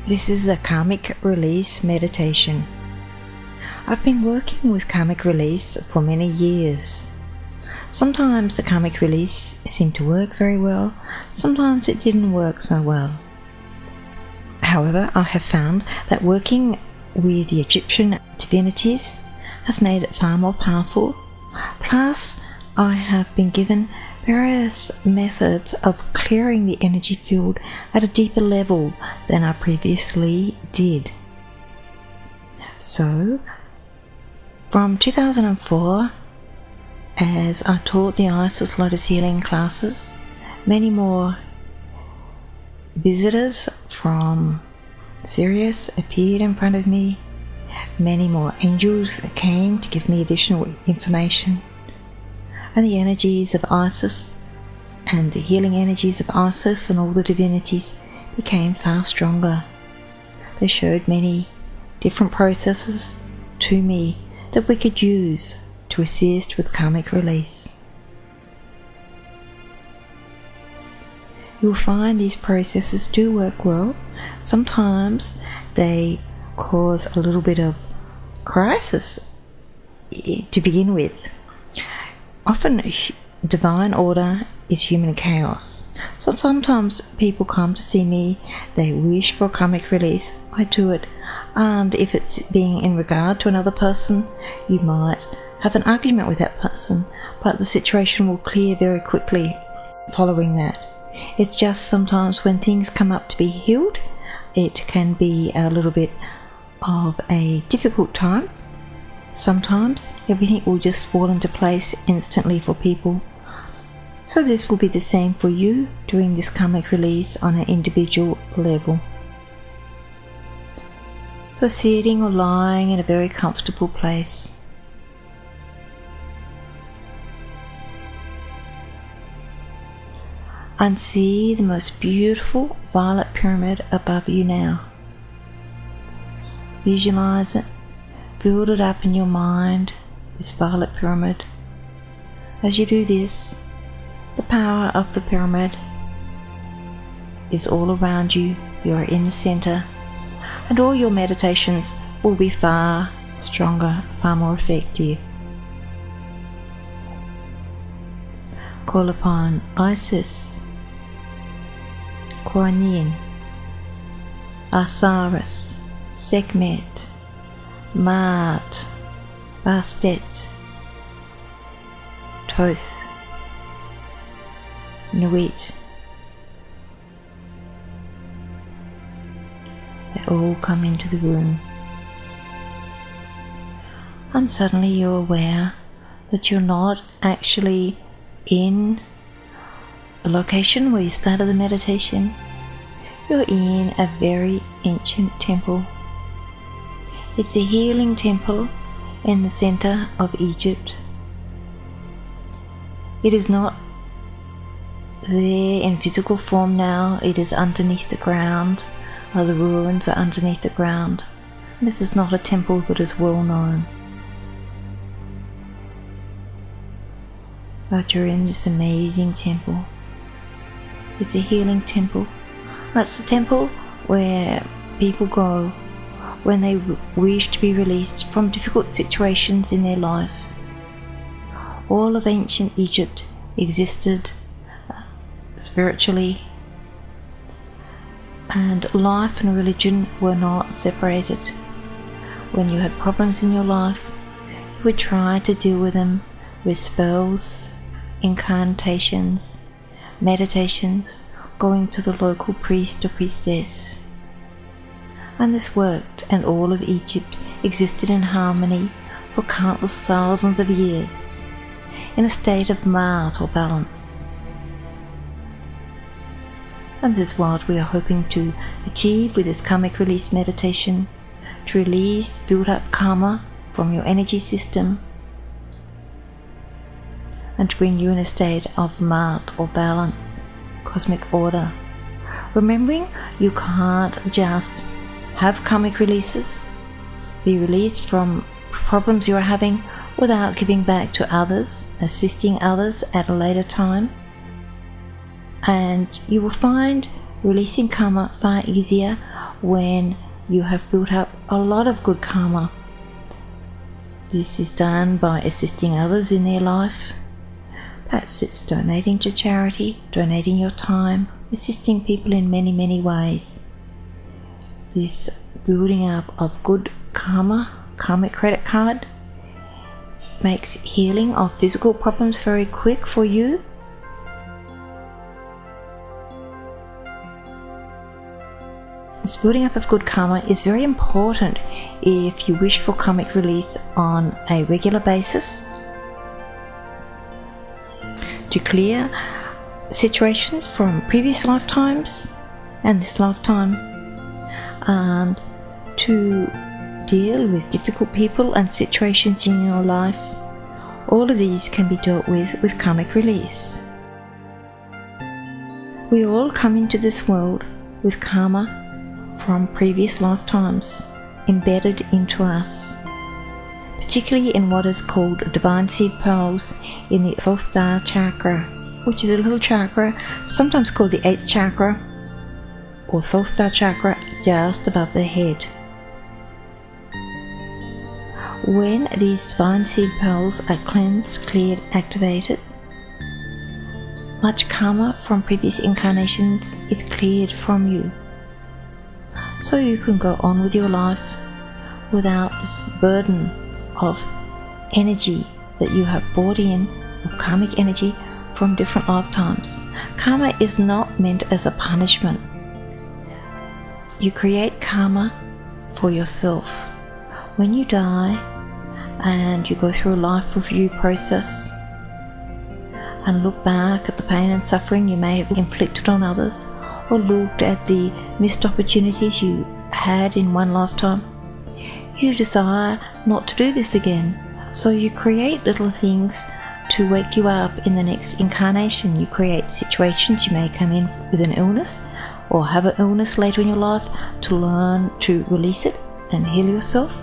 This is a karmic release meditation. I've been working with karmic release for many years. Sometimes the karmic release seemed to work very well, sometimes it didn't work so well. However, I have found that working with the Egyptian divinities has made it far more powerful. Plus, I have been given various methods of clearing the energy field at a deeper level than I previously did. So, from 2004, as I taught the Isis Lotus healing classes, many more visitors from Sirius appeared in front of me. Many more angels came to give me additional information. And the energies of Isis and the healing energies of Isis and all the divinities became far stronger. They showed many different processes to me that we could use to assist with karmic release. You will find these processes do work well. Sometimes they cause a little bit of crisis to begin with. Often divine order is human chaos. So sometimes people come to see me, they wish for karmic release, I do it. And if it's being in regard to another person, you might have an argument with that person, but the situation will clear very quickly following that. It's just sometimes when things come up to be healed, it can be a little bit of a difficult time. Sometimes everything will just fall into place instantly for people. So this will be the same for you doing this karmic release on an individual level. So sitting or lying in a very comfortable place. And see the most beautiful violet pyramid above you now. Visualize it. Build it up in your mind, this violet pyramid. As you do this, the power of the pyramid is all around you. You are in the center, and all your meditations will be far stronger, far more effective. Call upon Isis, Kuan Yin, Osiris, Sekhmet, Maat, Bastet, Thoth, Nuit. They all come into the room, and suddenly you're aware that you're not actually in the location where you started the meditation. You're in a very ancient temple. It's a healing temple in the center of Egypt. It is not there in physical form now. It is underneath the ground. The ruins are underneath the ground. This is not a temple that is well known. But you're in this amazing temple. It's a healing temple. That's the temple where people go when they wish to be released from difficult situations in their life. All of ancient Egypt existed spiritually, and life and religion were not separated. When you had problems in your life, you would try to deal with them with spells, incantations, meditations, going to the local priest or priestess. And this worked, and all of Egypt existed in harmony for countless thousands of years, in a state of Maat or balance. And this is what we are hoping to achieve with this karmic release meditation, to release built up karma from your energy system, and to bring you in a state of Maat or balance, cosmic order. Remembering you can't just have karmic releases, be released from problems you are having without giving back to others, assisting others at a later time. And you will find releasing karma far easier when you have built up a lot of good karma. This is done by assisting others in their life. Perhaps it's donating to charity, donating your time, assisting people in many, many ways. This building up of good karma, karmic credit card, makes healing of physical problems very quick for you. This building up of good karma is very important if you wish for karmic release on a regular basis, to clear situations from previous lifetimes and this lifetime, and to deal with difficult people and situations in your life. All of these can be dealt with karmic release. We all come into this world with karma from previous lifetimes embedded into us, particularly in what is called divine seed pearls in the Sahasrara chakra, which is a little chakra, sometimes called the 8th chakra or Sahasrara chakra, just above the head. When these divine seed pearls are cleansed, cleared, activated, much karma from previous incarnations is cleared from you. So you can go on with your life without this burden of energy that you have brought in, of karmic energy from different lifetimes. Karma is not meant as a punishment. You create karma for yourself. When you die and you go through a life review process and look back at the pain and suffering you may have inflicted on others, or looked at the missed opportunities you had in one lifetime, you desire not to do this again. So you create little things to wake you up in the next incarnation. You create situations. You may come in with an illness or have an illness later in your life to learn to release it and heal yourself.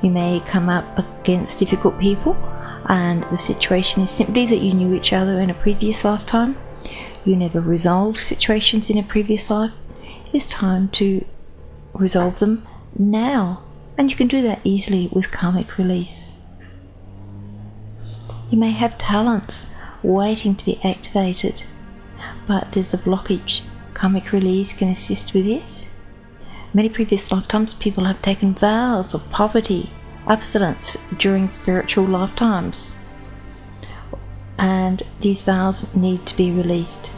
You may come up against difficult people and the situation is simply that you knew each other in a previous lifetime. You never resolved situations in a previous life. It's time to resolve them now, and you can do that easily with karmic release. You may have talents waiting to be activated, but there's a blockage. Karmic release can assist with this. Many previous lifetimes people have taken vows of poverty, abstinence during spiritual lifetimes, and these vows need to be released.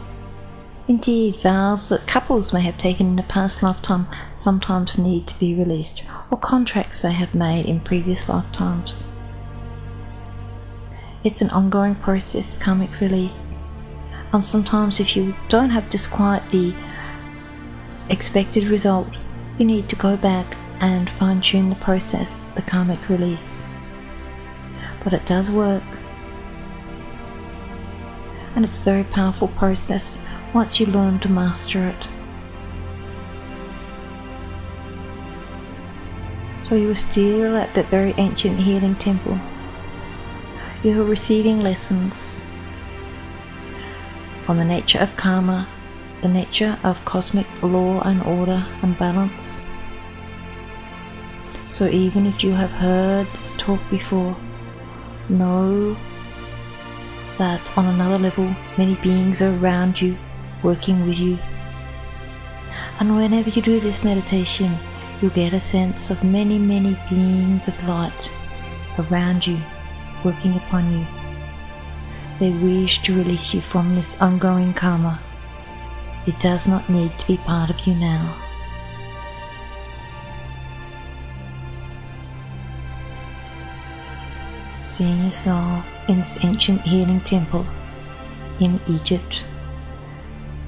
Indeed, vows that couples may have taken in a past lifetime sometimes need to be released, or contracts they have made in previous lifetimes. It's an ongoing process, karmic release, and sometimes if you don't have just quite the expected result, you need to go back and fine-tune the process, the karmic release. But it does work. And it's a very powerful process once you learn to master it. So you are still at that very ancient healing temple. You are receiving lessons on the nature of karma, the nature of cosmic law and order and balance. So even if you have heard this talk before, know that on another level many beings are around you, working with you. And whenever you do this meditation, you'll get a sense of many, many beings of light around you, working upon you. They wish to release you from this ongoing karma. It does not need to be part of you now. Seeing yourself in this ancient healing temple in Egypt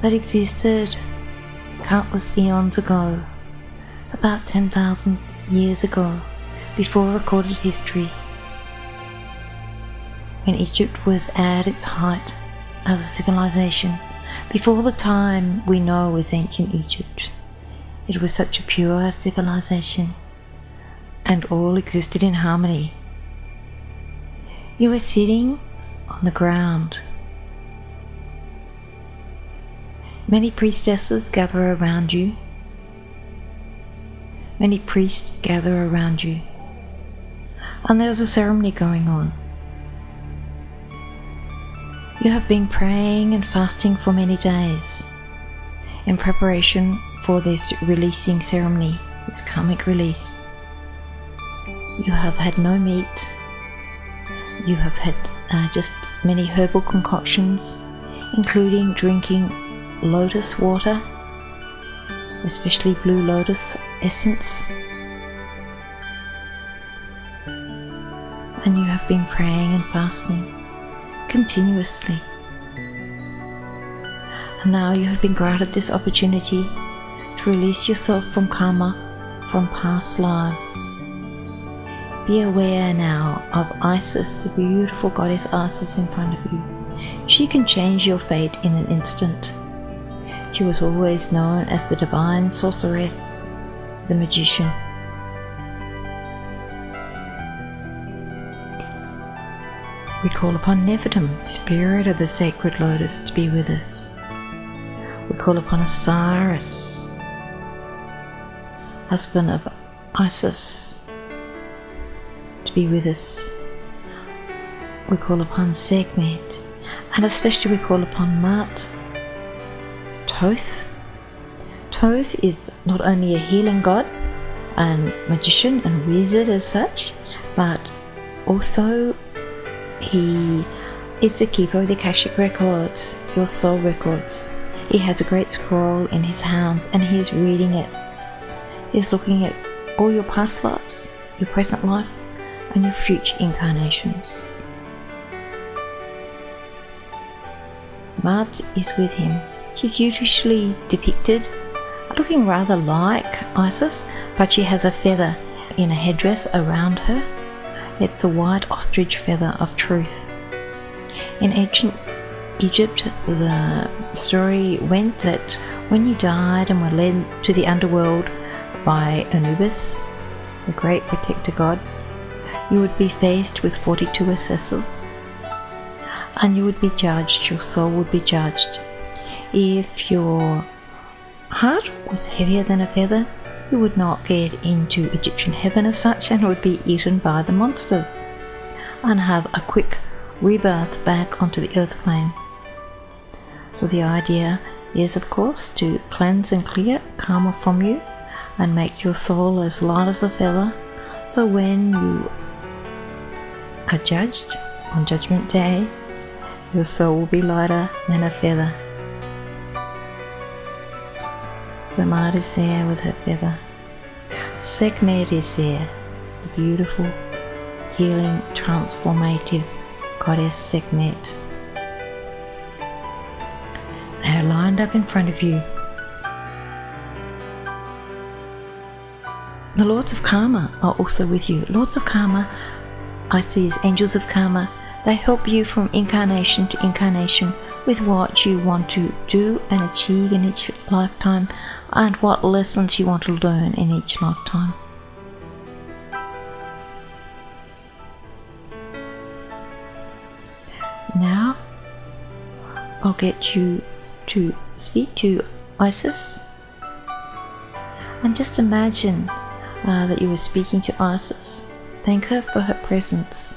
that existed countless eons ago, about 10,000 years ago, before recorded history, when Egypt was at its height as a civilization, before the time we know as ancient Egypt. It was such a pure civilization, and all existed in harmony. You are sitting on the ground. Many priestesses gather around you. Many priests gather around you, and there's a ceremony going on. You have been praying and fasting for many days in preparation for this releasing ceremony, this karmic release. You have had no meat. You have had just many herbal concoctions, including drinking lotus water, especially blue lotus essence. And you have been praying and fasting continuously. And now you have been granted this opportunity to release yourself from karma from past lives. Be aware now of Isis, the beautiful goddess Isis in front of you. She can change your fate in an instant. She was always known as the divine sorceress, the magician. We call upon Nephilim, spirit of the sacred lotus, to be with us. We call upon Osiris, husband of Isis, to be with us. We call upon Sekhmet, and especially we call upon Ma'at, Thoth. Thoth is not only a healing god and magician and wizard as such, but also he is the keeper of the Akashic records, your soul records. He has a great scroll in his hands and he is reading it. He is looking at all your past lives, your present life, and your future incarnations. Ma'at is with him. She's usually depicted looking rather like Isis, but she has a feather in a headdress around her. It's a white ostrich feather of truth. In ancient Egypt, the story went that when you died and were led to the underworld by Anubis, the great protector god, you would be faced with 42 assessors, and you would be judged, your soul would be judged. If your heart was heavier than a feather, you would not get into Egyptian heaven as such and would be eaten by the monsters and have a quick rebirth back onto the earth plane. So the idea is, of course, to cleanse and clear karma from you and make your soul as light as a feather, so when you are judged on Judgment Day, your soul will be lighter than a feather. So Ma'at is there with her feather. Sekhmet is there, the beautiful, healing, transformative goddess Sekhmet. They are lined up in front of you. The Lords of Karma are also with you. Lords of Karma, I see as angels of karma. They help you from incarnation to incarnation with what you want to do and achieve in each lifetime and what lessons you want to learn in each lifetime. Now I'll get you to speak to Isis and just imagine that you were speaking to Isis. Thank her for her presence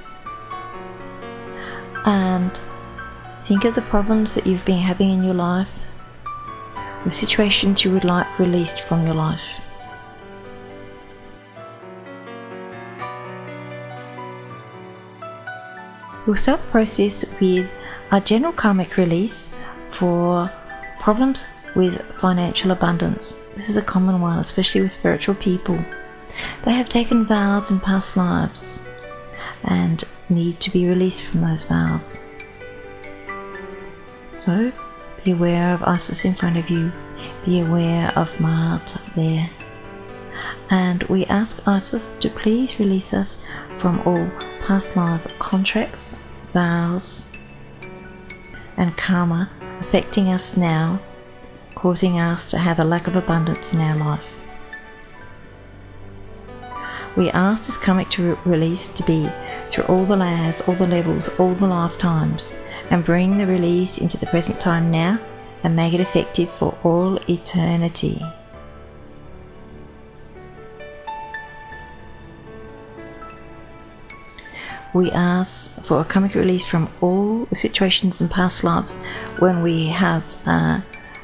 and think of the problems that you've been having in your life, the situations you would like released from your life. We'll start the process with a general karmic release for problems with financial abundance. This is a common one, especially with spiritual people. They have taken vows in past lives and need to be released from those vows. So be aware of Isis in front of you. Be aware of Ma'at there. And we ask Isis to please release us from all past life contracts, vows, and karma affecting us now, causing us to have a lack of abundance in our life. We ask this karmic release to be through all the layers, all the levels, all the lifetimes, and bring the release into the present time now and make it effective for all eternity. we ask for a karmic release from all situations in past lives when we have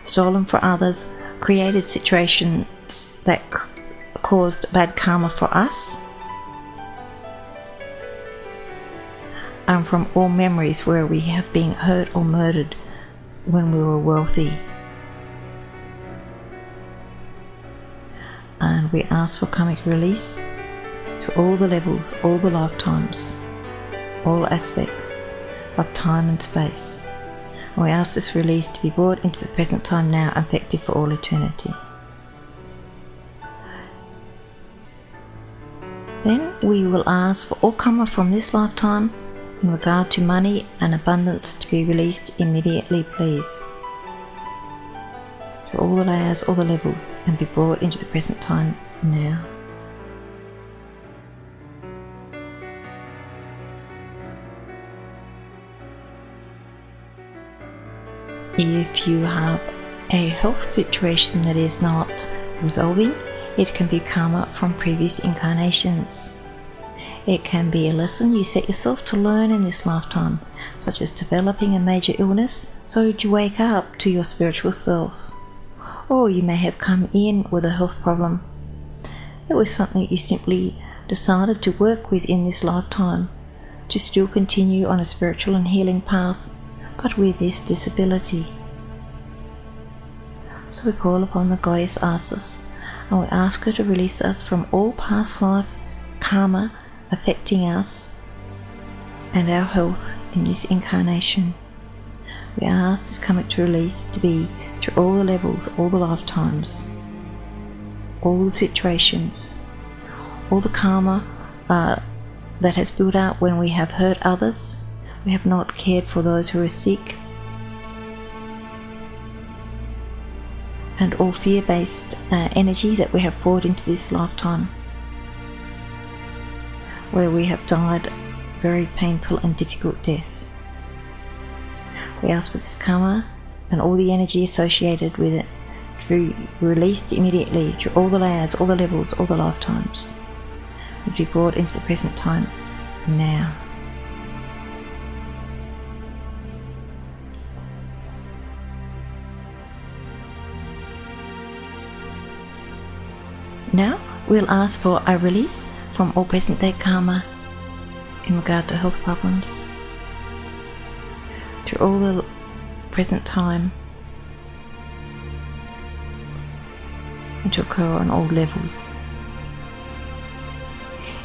stolen for others, created situations that caused bad karma for us, and from all memories where we have been hurt or murdered when we were wealthy. And we ask for karmic release to all the levels, all the lifetimes, all aspects of time and space. And we ask this release to be brought into the present time now, effective for all eternity. Then we will ask for all karma from this lifetime in regard to money and abundance to be released immediately, please. To all the layers, all the levels, and be brought into the present time now. If you have a health situation that is not resolving, it can be karma from previous incarnations. It can be a lesson you set yourself to learn in this lifetime, such as developing a major illness so you wake up to your spiritual self. Or you may have come in with a health problem. It was something you simply decided to work with in this lifetime, to still continue on a spiritual and healing path, but with this disability. So we call upon the goddess Isis, and we ask her to release us from all past life karma affecting us and our health in this incarnation. We ask this karmic release to be through all the levels, all the lifetimes, all the situations, all the karma that has built up when we have hurt others, we have not cared for those who are sick, and all fear-based energy that we have poured into this lifetime, where we have died very painful and difficult deaths. We ask for this karma and all the energy associated with it to be released immediately through all the layers, all the levels, all the lifetimes, and to be brought into the present time now. Now we'll ask for a release from all present day karma in regard to health problems, to all the present time, and to occur on all levels.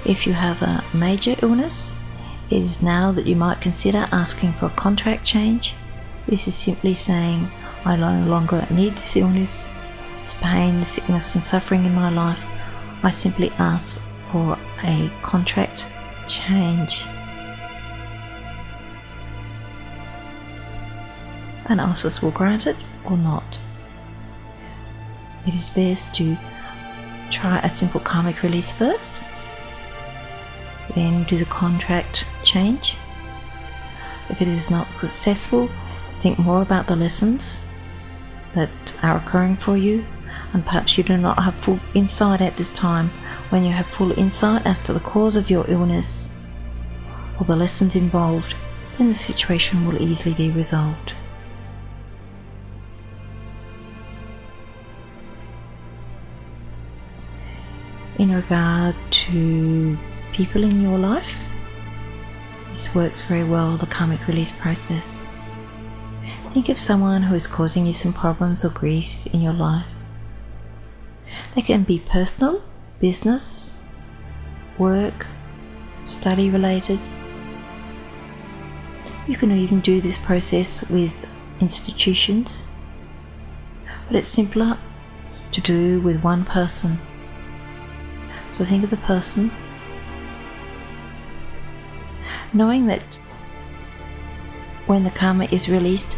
If you have a major illness, it is now that you might consider asking for a contract change. This is simply saying, I no longer need this illness, this pain, the sickness and suffering in my life. I simply ask for a contract change. And Isis will grant it or not. It is best to try a simple karmic release first, then do the contract change. If it is not successful, think more about the lessons that are occurring for you, and perhaps you do not have full insight at this time. When you have full insight as to the cause of your illness or the lessons involved, then the situation will easily be resolved. In regard to people in your life, this works very well, the karmic release process. Think of someone who is causing you some problems or grief in your life. They can be personal, business, work, study related. You can even do this process with institutions, but it's simpler to do with one person. So think of the person, knowing that when the karma is released,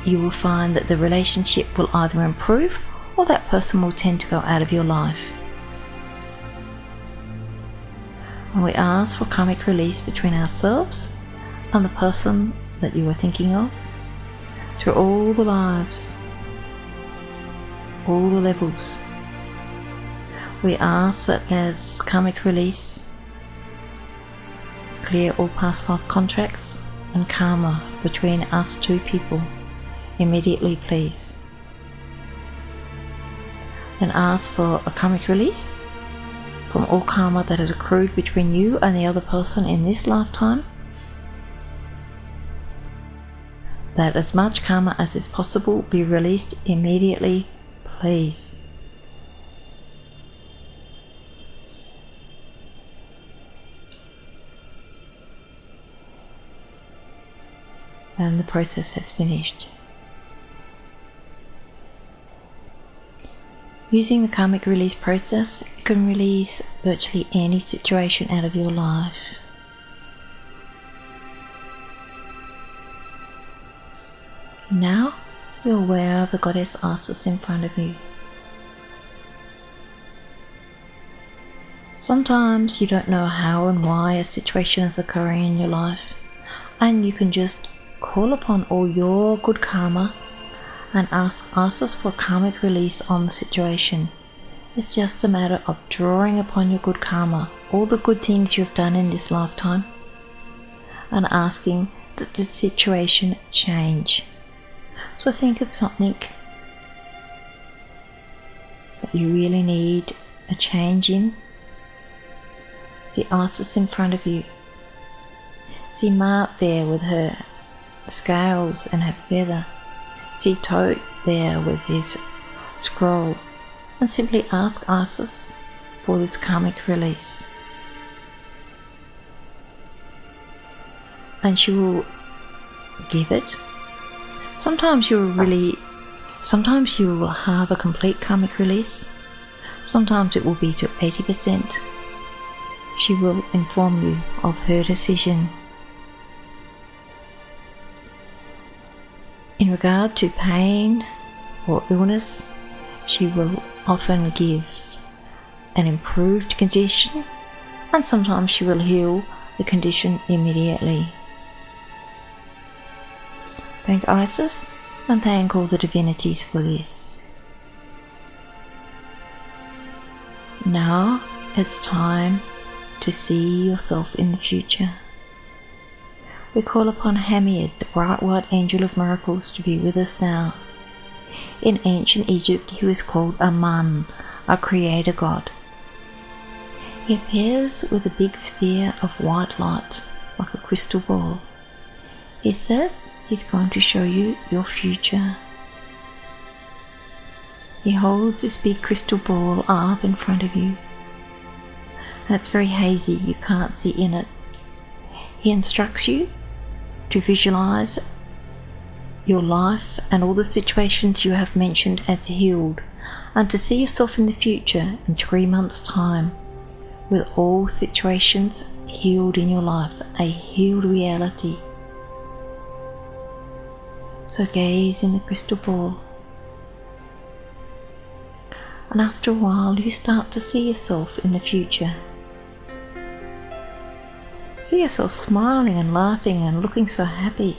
you will find that the relationship will either improve or that person will tend to go out of your life. And we ask for karmic release between ourselves and the person that you are thinking of through all the lives, all the levels. We ask that there's karmic release clear all past life contracts and karma between us two people immediately, please. Then ask for a karmic release from all karma that has accrued between you and the other person in this lifetime. That as much karma as is possible be released immediately, please. And the process has finished. Using the karmic release process, you can release virtually any situation out of your life. Now you're aware of the goddess Isis in front of you. Sometimes you don't know how and why a situation is occurring in your life, and you can just call upon all your good karma and ask Isis for karmic release on the situation. It's just a matter of drawing upon your good karma, all the good things you've done in this lifetime, and asking that the situation change. So think of something that you really need a change in. See Isis in front of you. See Mart there with her scales and her feather. See Toad there with his scroll, and simply ask Isis for this karmic release. And she will give it. Sometimes you will have a complete karmic release. Sometimes it will be to 80%. She will inform you of her decision. In regard to pain or illness, she will often give an improved condition, and sometimes she will heal the condition immediately. Thank Isis and thank all the divinities for this. Now it's time to see yourself in the future. We call upon Hamiad, the bright white angel of miracles, to be with us now. In ancient Egypt he was called Amun, a creator god. He appears with a big sphere of white light, like a crystal ball. He says he's going to show you your future. He holds this big crystal ball up in front of you, and it's very hazy, you can't see in it. He instructs you to visualize your life and all the situations you have mentioned as healed, and to see yourself in the future in 3 months' time with all situations healed in your life, a healed reality. So gaze in the crystal ball, and after a while you start to see yourself in the future. See yourself smiling and laughing and looking so happy.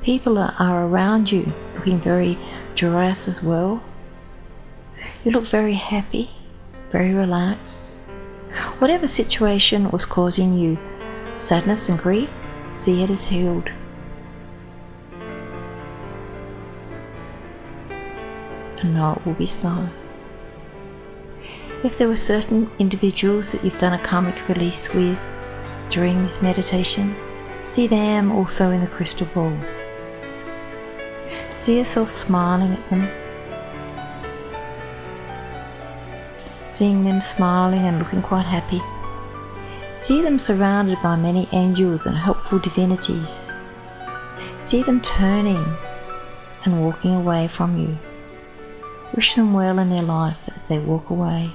People are around you looking very joyous as well. You look very happy, very relaxed. Whatever situation was causing you sadness and grief, see it as healed. And know it will be so. If there were certain individuals that you've done a karmic release with during this meditation, see them also in the crystal ball. See yourself smiling at them. Seeing them smiling and looking quite happy. See them surrounded by many angels and helpful divinities. See them turning and walking away from you. Wish them well in their life as they walk away.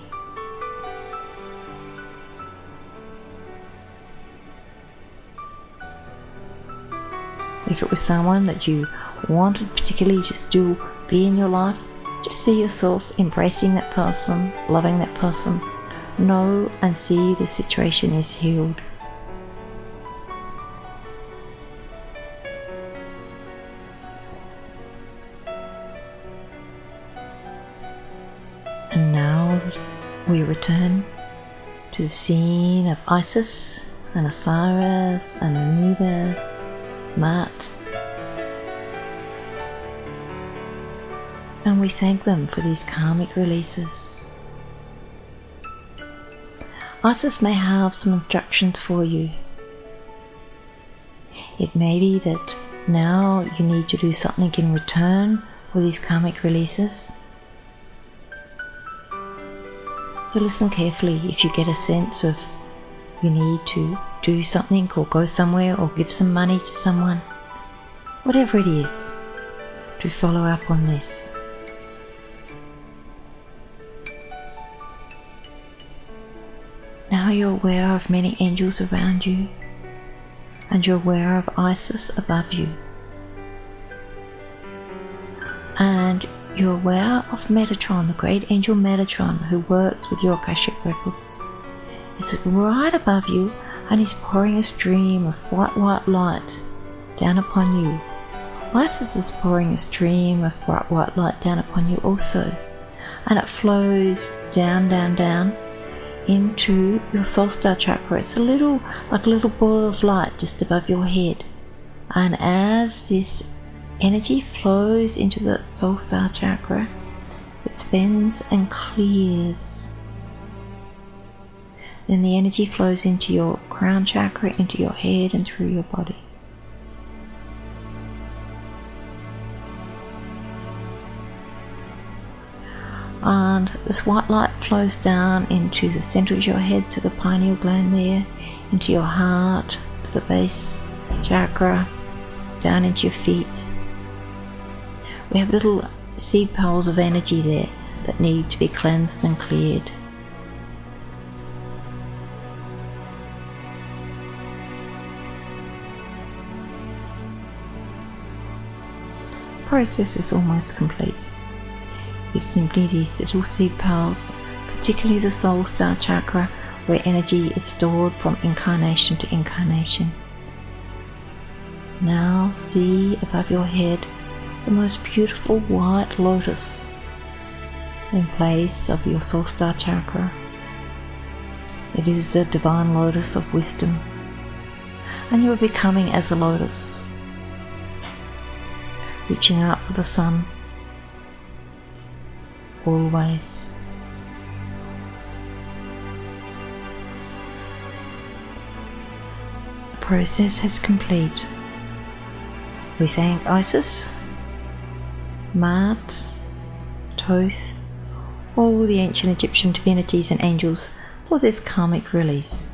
If it was someone that you wanted particularly to still be in your life, just see yourself embracing that person, loving that person. Know and see the situation is healed. And now we return to the scene of Isis and Osiris and Anubis, Maat. And we thank them for these karmic releases. Isis may have some instructions for you. It may be that now you need to do something in return for these karmic releases. So listen carefully if you get a sense of you need to do something or go somewhere or give some money to someone. Whatever it is, to follow up on this. Now you're aware of many angels around you, and you're aware of Isis above you. And you're aware of Metatron, the great angel Metatron, who works with your Akashic records. He's right above you, and he's pouring a stream of white light down upon you. Isis is pouring a stream of bright white light down upon you also, and it flows down into your soul star chakra. It's like a little ball of light just above your head. And as this energy flows into the soul star chakra, it spins and clears. Then the energy flows into your crown chakra, into your head and through your body. And this white light flows down into the center of your head, to the pineal gland there, into your heart, to the base chakra, down into your feet. We have little seed pearls of energy there that need to be cleansed and cleared. The process is almost complete. It's simply these little seed pearls, particularly the soul star chakra, where energy is stored from incarnation to incarnation. Now see above your head the most beautiful white lotus in place of your soul star chakra. It is the divine lotus of wisdom, and you are becoming as a lotus, reaching out for the sun. Always. The process is complete. We thank Isis, Maat, Thoth, all the ancient Egyptian divinities and angels for this karmic release.